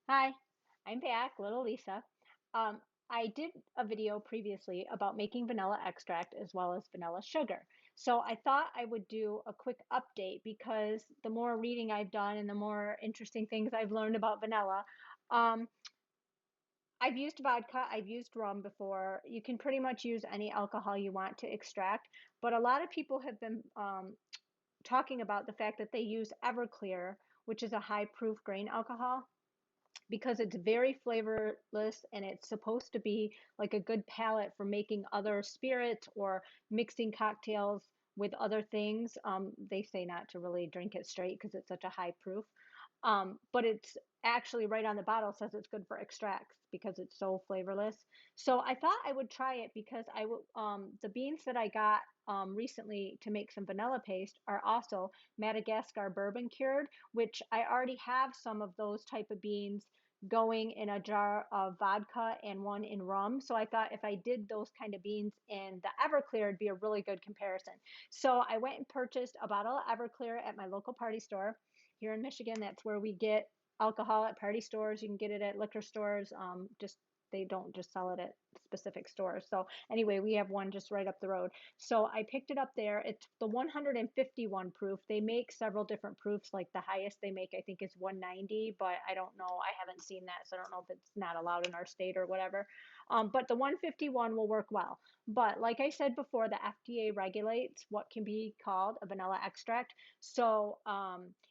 Hi, I'm back, little Lisa. Um, I did a video previously about making vanilla extract as well as vanilla sugar. So I thought I would do a quick update because the more reading I've done and the more interesting things I've learned about vanilla, um, I've used vodka, I've used rum before. You can pretty much use any alcohol you want to extract, but a lot of people have been talking about the fact that they use Everclear, which is a high proof grain alcohol because it's very flavorless and it's supposed to be like a good palate for making other spirits or mixing cocktails with other things. They say not to really drink it straight because it's such a high proof. But it's actually right on the bottle says it's good for extracts because it's so flavorless. So I thought I would try it because the beans that I got recently to make some vanilla paste are also Madagascar bourbon cured, which I already have some of those type of beans going in a jar of vodka and one in rum. So I thought if I did those kind of beans in the Everclear, it'd be a really good comparison. So I went and purchased a bottle of Everclear at my local party store here in Michigan. That's where we get alcohol at party stores. You can get it at liquor stores. Just they don't just sell it at specific stores. So anyway, we have one just right up the road. So I picked it up there. It's the 151 proof. They make several different proofs. Like the highest they make, I think, is 190, but I don't know. I haven't seen that, so I don't know if it's not allowed in our state or whatever. But the 151 will work well. But like I said before, the FDA regulates what can be called a vanilla extract. So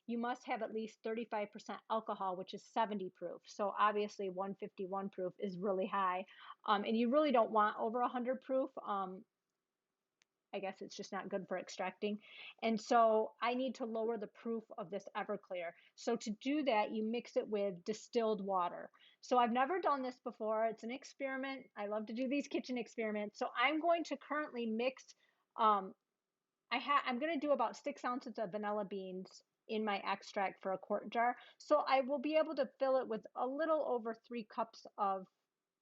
you must have at least 35% alcohol, which is 70 proof. So obviously 151 proof is really high. And you really don't want over 100 proof. I guess it's just not good for extracting. And so I need to lower the proof of this Everclear. So to do that, you mix it with distilled water. So I've never done this before. It's an experiment. I love to do these kitchen experiments. So I'm going to currently mix, um, I'm going to do about 6 ounces of vanilla beans in my extract for a quart jar. So I will be able to fill it with a little over 3 cups of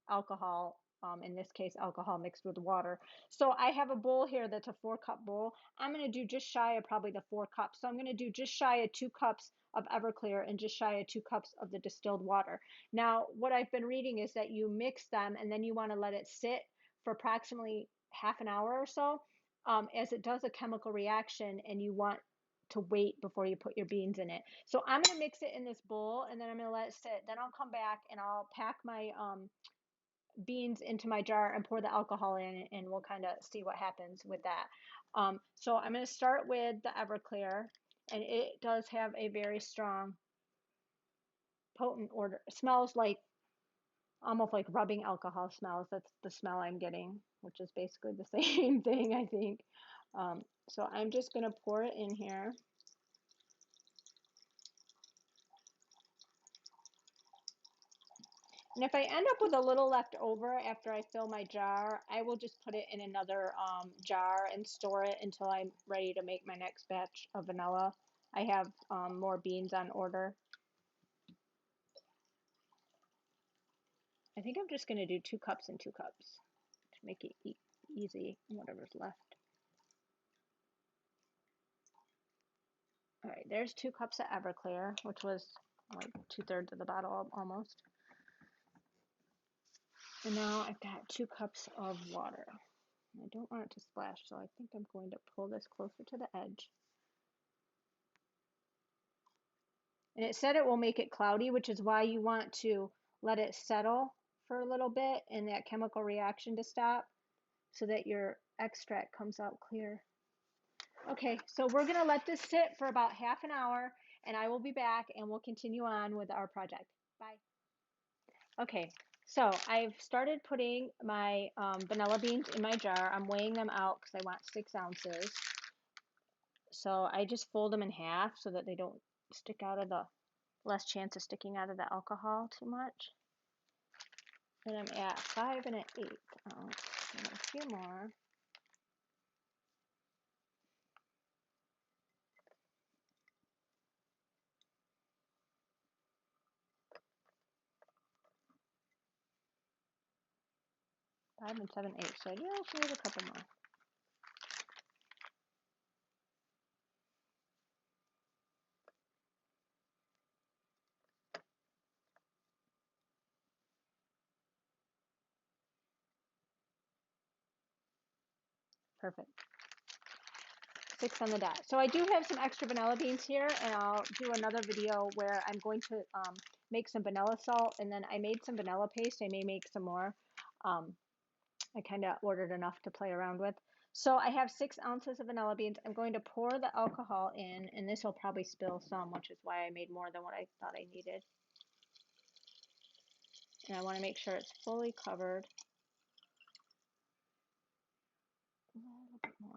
alcohol, in this case, alcohol mixed with water. So I have a bowl here that's a 4 cup bowl. I'm going to do just shy of probably the 4 cups. So I'm going to do just shy of 2 cups of Everclear and just shy of 2 cups of the distilled water. Now, what I've been reading is that you mix them and then you want to let it sit for approximately half an hour or so, as it does a chemical reaction and you want to wait before you put your beans in it. So I'm going to mix it in this bowl and then I'm going to let it sit. Then I'll come back and I'll pack my beans into my jar and pour the alcohol in, and we'll kind of see what happens with that. So I'm going to start with the Everclear, and it does have a very strong, potent odor. It smells like almost like rubbing alcohol smells. That's the smell I'm getting, which is basically the same thing, I think. So I'm just going to pour it in here. And if I end up with a little left over after I fill my jar, I will just put it in another jar and store it until I'm ready to make my next batch of vanilla. I have more beans on order. I think I'm just going to do 2 cups and 2 cups to make it easy, whatever's left. All right, there's 2 cups of Everclear, which was like 2/3 of the bottle almost. And now I've got 2 cups of water. I don't want it to splash, so I think I'm going to pull this closer to the edge. And it said it will make it cloudy, which is why you want to let it settle for a little bit and that chemical reaction to stop so that your extract comes out clear. Okay, so we're going to let this sit for about half an hour and I will be back and we'll continue on with our project. Bye. Okay, so I've started putting my vanilla beans in my jar. I'm weighing them out because I want 6 ounces. So I just fold them in half so that they don't stick out of the, less chance of sticking out of the alcohol too much. And I'm at 5 1/8 ounce, and a few more. Five and 7/8. So I just need a couple more. Perfect. 6 on the dot. So I do have some extra vanilla beans here, and I'll do another video where I'm going to make some vanilla salt, and then I made some vanilla paste. I may make some more. I kind of ordered enough to play around with. So I have 6 ounces of vanilla beans. I'm going to pour the alcohol in, and this will probably spill some, which is why I made more than what I thought I needed. And I want to make sure it's fully covered. A little bit more.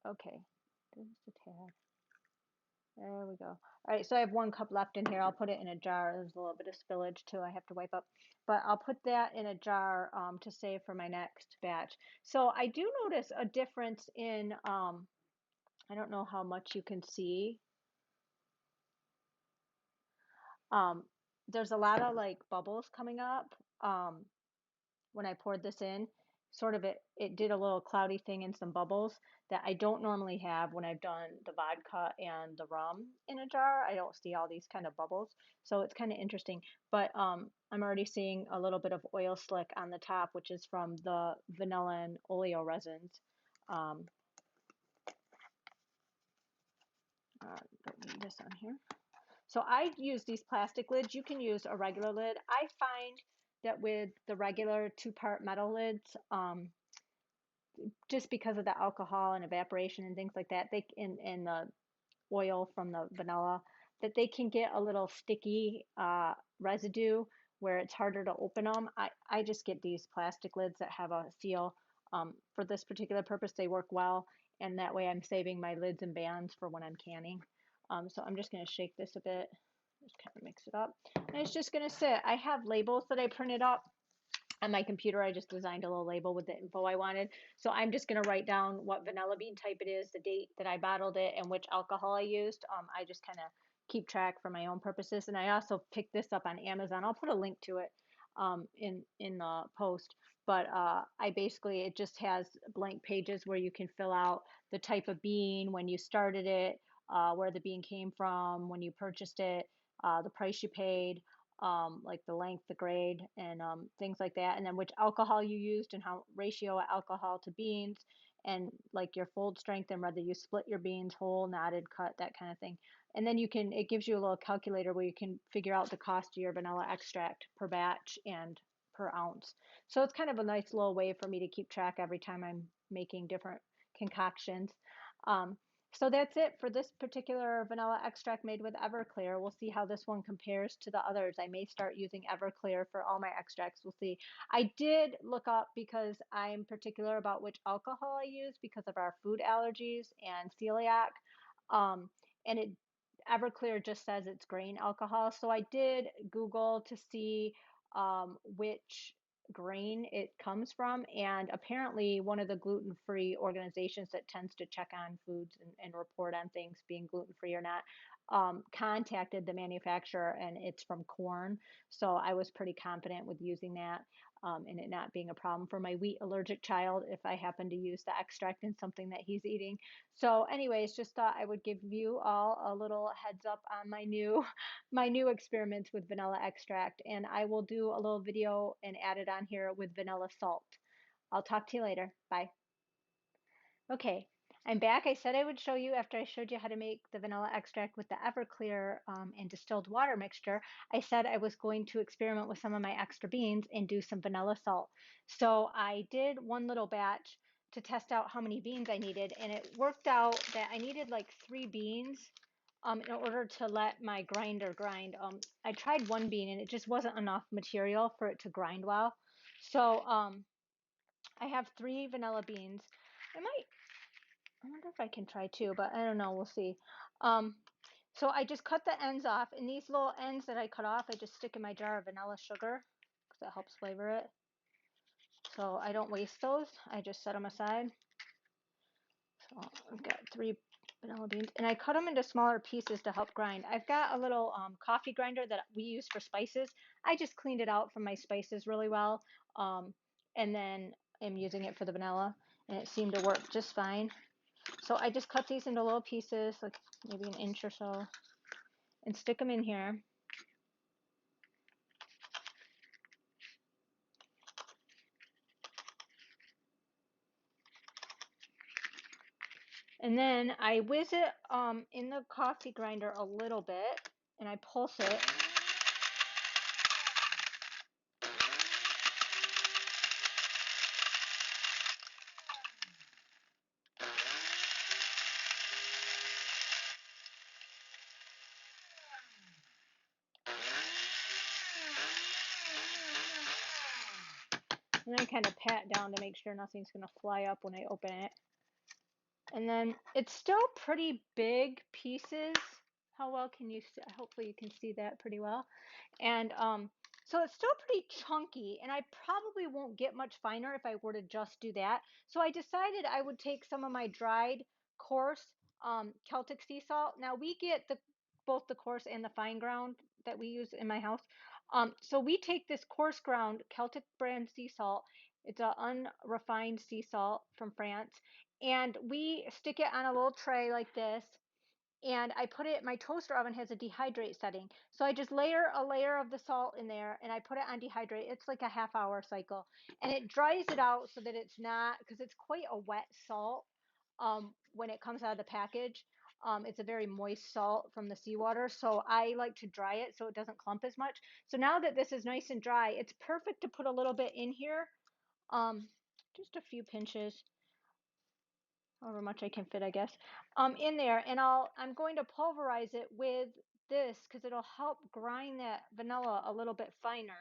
Okay, just a tad. There we go. All right, so I have 1 cup left in here. I'll put it in a jar. There's a little bit of spillage too. I have to wipe up, but I'll put that in a jar to save for my next batch. So I do notice a difference in, I don't know how much you can see. There's a lot of like bubbles coming up. When I poured this in, sort of it did a little cloudy thing and some bubbles that I don't normally have when I've done the vodka and the rum in a jar. I don't see all these kind of bubbles. So it's kind of interesting. But I'm already seeing a little bit of oil slick on the top, which is from the vanilla and oleo resins. Don't need this on here. So I use these plastic lids. You can use a regular lid. I find that with the regular 2-part metal lids, just because of the alcohol and evaporation and things like that, they and the oil from the vanilla, that they can get a little sticky residue where it's harder to open them. I just get these plastic lids that have a seal. For this particular purpose, they work well, and that way I'm saving my lids and bands for when I'm canning. So I'm just going to shake this a bit, just kind of mix it up, and it's just going to sit. I have labels that I printed up on my computer. I just designed a little label with the info I wanted. So I'm just going to write down what vanilla bean type it is, the date that I bottled it, and which alcohol I used. I just kind of keep track for my own purposes. And I also picked this up on Amazon. I'll put a link to it in the post. But I basically, it just has blank pages where you can fill out the type of bean, when you started it, where the bean came from, when you purchased it, the price you paid, like the length, the grade, and things like that. And then which alcohol you used and how ratio of alcohol to beans, and like your fold strength and whether you split your beans whole, knotted, cut, that kind of thing. And then it gives you a little calculator where you can figure out the cost of your vanilla extract per batch and per ounce. So it's kind of a nice little way for me to keep track every time I'm making different concoctions. Um, so that's it for this particular vanilla extract made with Everclear. We'll see how this one compares to the others. I may start using Everclear for all my extracts. We'll see. I did look up because I'm particular about which alcohol I use because of our food allergies and celiac. And Everclear just says it's grain alcohol. So I did Google to see which grain it comes from, and apparently one of the gluten-free organizations that tends to check on foods and report on things being gluten-free or not contacted the manufacturer, and it's from corn. So I was pretty confident with using that and it not being a problem for my wheat allergic child if I happen to use the extract in something that he's eating. So anyways, just thought I would give you all a little heads up on my new experiments with vanilla extract, and I will do a little video and add it on here with vanilla salt. I'll talk to you later. Bye. Okay, I'm back. I said I would show you after I showed you how to make the vanilla extract with the Everclear and distilled water mixture. I said I was going to experiment with some of my extra beans and do some vanilla salt. So I did one little batch to test out how many beans I needed, and it worked out that I needed like 3 beans in order to let my grinder grind. I tried 1 bean and it just wasn't enough material for it to grind well. So I have 3 vanilla beans. I wonder if I can try 2, but I don't know. We'll see. So I just cut the ends off, and these little ends that I cut off, I just stick in my jar of vanilla sugar because that helps flavor it. So I don't waste those. I just set them aside. So I've got 3 vanilla beans, and I cut them into smaller pieces to help grind. I've got a little coffee grinder that we use for spices. I just cleaned it out from my spices really well, and then I'm using it for the vanilla, and it seemed to work just fine. So I just cut these into little pieces, like maybe an inch or so, and stick them in here. And then I whiz it in the coffee grinder a little bit, and I pulse it. And then kind of pat down to make sure nothing's going to fly up when I open it. And then it's still pretty big pieces. How well can you see? Hopefully you can see that pretty well. And so it's still pretty chunky, and I probably won't get much finer if I were to just do that. So I decided I would take some of my dried coarse Celtic sea salt. Now we get both the coarse and the fine ground that we use in my house. So we take this coarse ground Celtic brand sea salt. It's an unrefined sea salt from France, and we stick it on a little tray like this, and I put it, my toaster oven has a dehydrate setting. So I just layer a layer of the salt in there, and I put it on dehydrate. It's like a half-hour cycle, and it dries it out so that it's not, because it's quite a wet salt when it comes out of the package. It's a very moist salt from the seawater, so I like to dry it so it doesn't clump as much. So now that this is nice and dry, it's perfect to put a little bit in here, just a few pinches, however much I can fit, I guess, in there. And I'm going to pulverize it with this because it'll help grind that vanilla a little bit finer.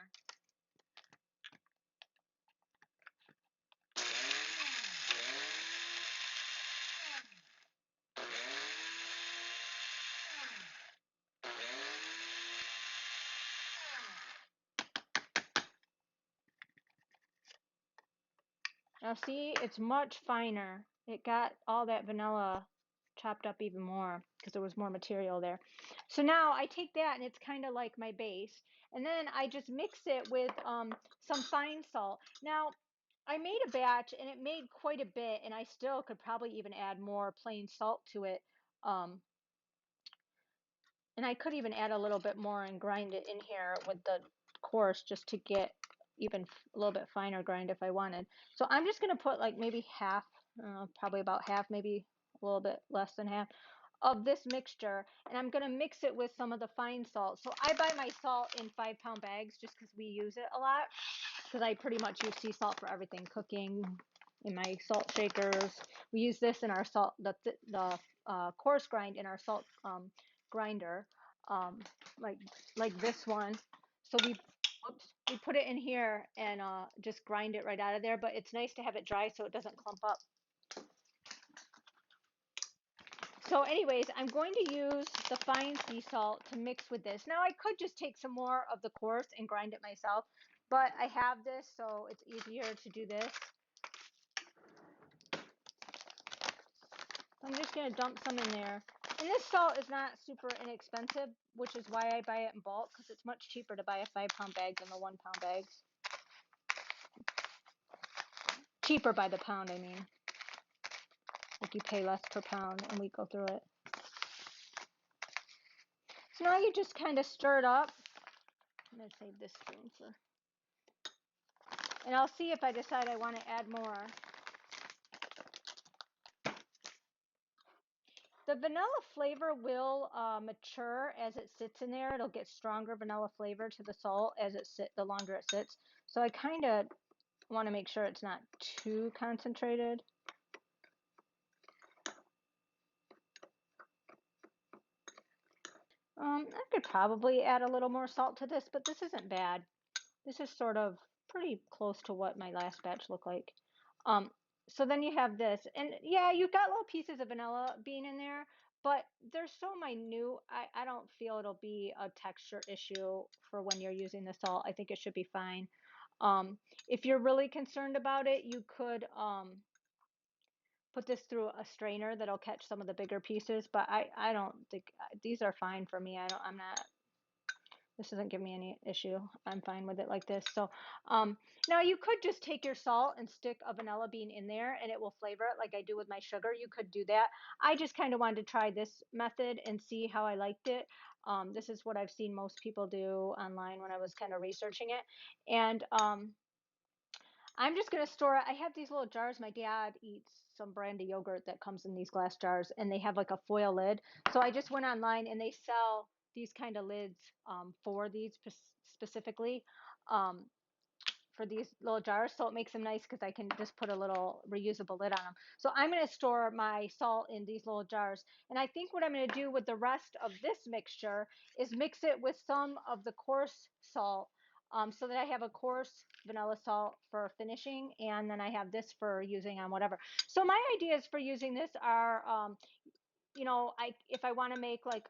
Now see, it's much finer. It got all that vanilla chopped up even more because there was more material there. So now I take that, and it's kind of like my base. And then I just mix it with some fine salt. Now, I made a batch, and it made quite a bit, and I still could probably even add more plain salt to it. Um, And I could even add a little bit more and grind it in here with the coarse just to get even a little bit finer grind if I wanted. So I'm just going to put like maybe half, probably about half, maybe a little bit less than half of this mixture. And I'm going to mix it with some of the fine salt. So I buy my salt in 5-pound bags just because we use it a lot. Because I pretty much use sea salt for everything, cooking, in my salt shakers. We use this in our salt, the coarse grind in our salt grinder, um, like this one. So we put it in here and just grind it right out of there. But it's nice to have it dry so it doesn't clump up. So anyways, I'm going to use the fine sea salt to mix with this. Now I could just take some more of the coarse and grind it myself, but I have this, so it's easier to do this. I'm just going to dump some in there. And this salt is not super inexpensive, which is why I buy it in bulk, because it's much cheaper to buy a 5-pound bag than the 1-pound bags. Cheaper by the pound, I mean. Like you pay less per pound, and we go through it. So now you just kind of stir it up. I'm going to save this spoon for... And I'll see if I decide I want to add more. The vanilla flavor will mature as it sits in there. It'll get stronger vanilla flavor to the salt as the longer it sits. So I kind of want to make sure it's not too concentrated. I could probably add a little more salt to this, but this isn't bad. This is sort of pretty close to what my last batch looked like. So then you have this, and yeah, you've got little pieces of vanilla bean in there, but they're so minute. I don't feel it'll be a texture issue for when you're using the salt. I think it should be fine. If you're really concerned about it, you could put this through a strainer that'll catch some of the bigger pieces, but I don't think these are fine for me. I'm not This doesn't give me any issue. I'm fine with it like this. So now you could just take your salt and stick a vanilla bean in there and it will flavor it like I do with my sugar. You could do that. I just kind of wanted to try this method and see how I liked it. This is what I've seen most people do online when I was kind of researching it. And I'm just going to store it. I have these little jars. My dad eats some brand of yogurt that comes in these glass jars, and they have like a foil lid. So I just went online and they sell these kind of lids for these specifically. Um, for these little jars, so it makes them nice because I can just put a little reusable lid on them. So I'm going to store my salt in these little jars. And I think what I'm going to do with the rest of this mixture is mix it with some of the coarse salt, so that I have a coarse vanilla salt for finishing, and then I have this for using on whatever. So my ideas for using this are, if I want to make like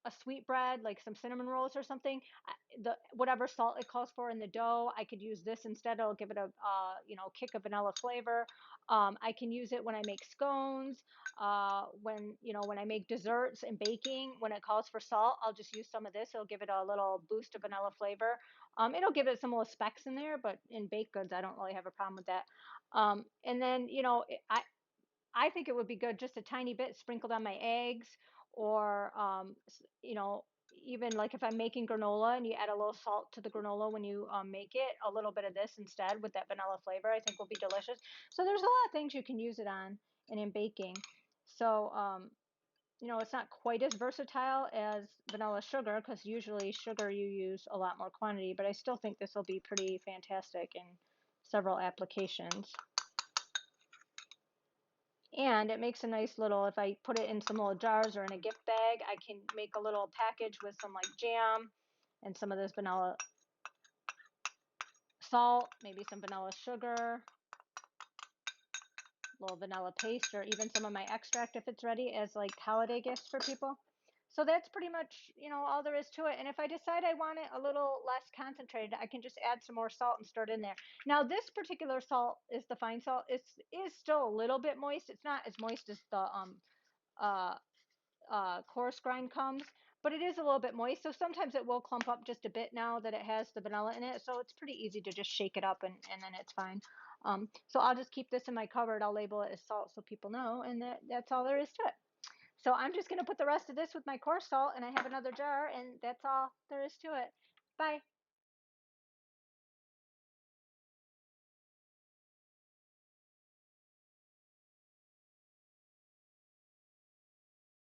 a sweet bread, like some cinnamon rolls or something, the whatever salt it calls for in the dough, I could use this instead. It'll give it a kick of vanilla flavor. I can use it when I make scones, when I make desserts and baking. When it calls for salt, I'll just use some of this. It'll give it a little boost of vanilla flavor. It'll give it some little specks in there, but in baked goods, I don't really have a problem with that. And then, I think it would be good just a tiny bit sprinkled on my eggs, or even like if I'm making granola and you add a little salt to the granola when you make it, a little bit of this instead with that vanilla flavor, I think will be delicious. So there's a lot of things you can use it on and in baking. So it's not quite as versatile as vanilla sugar because usually sugar you use a lot more quantity, but I still think this will be pretty fantastic in several applications. And it makes a nice little, if I put it in some little jars or in a gift bag, I can make a little package with some like jam and some of this vanilla salt, maybe some vanilla sugar, a little vanilla paste, or even some of my extract if it's ready as like holiday gifts for people. So that's pretty much, all there is to it. And if I decide I want it a little less concentrated, I can just add some more salt and stir it in there. Now, this particular salt is the fine salt. Is still a little bit moist. It's not as moist as the uh, coarse grind comes, but it is a little bit moist. So sometimes it will clump up just a bit now that it has the vanilla in it. So it's pretty easy to just shake it up and then it's fine. So I'll just keep this in my cupboard. I'll label it as salt so people know, and that's all there is to it. So I'm just going to put the rest of this with my coarse salt, and I have another jar, and that's all there is to it. Bye.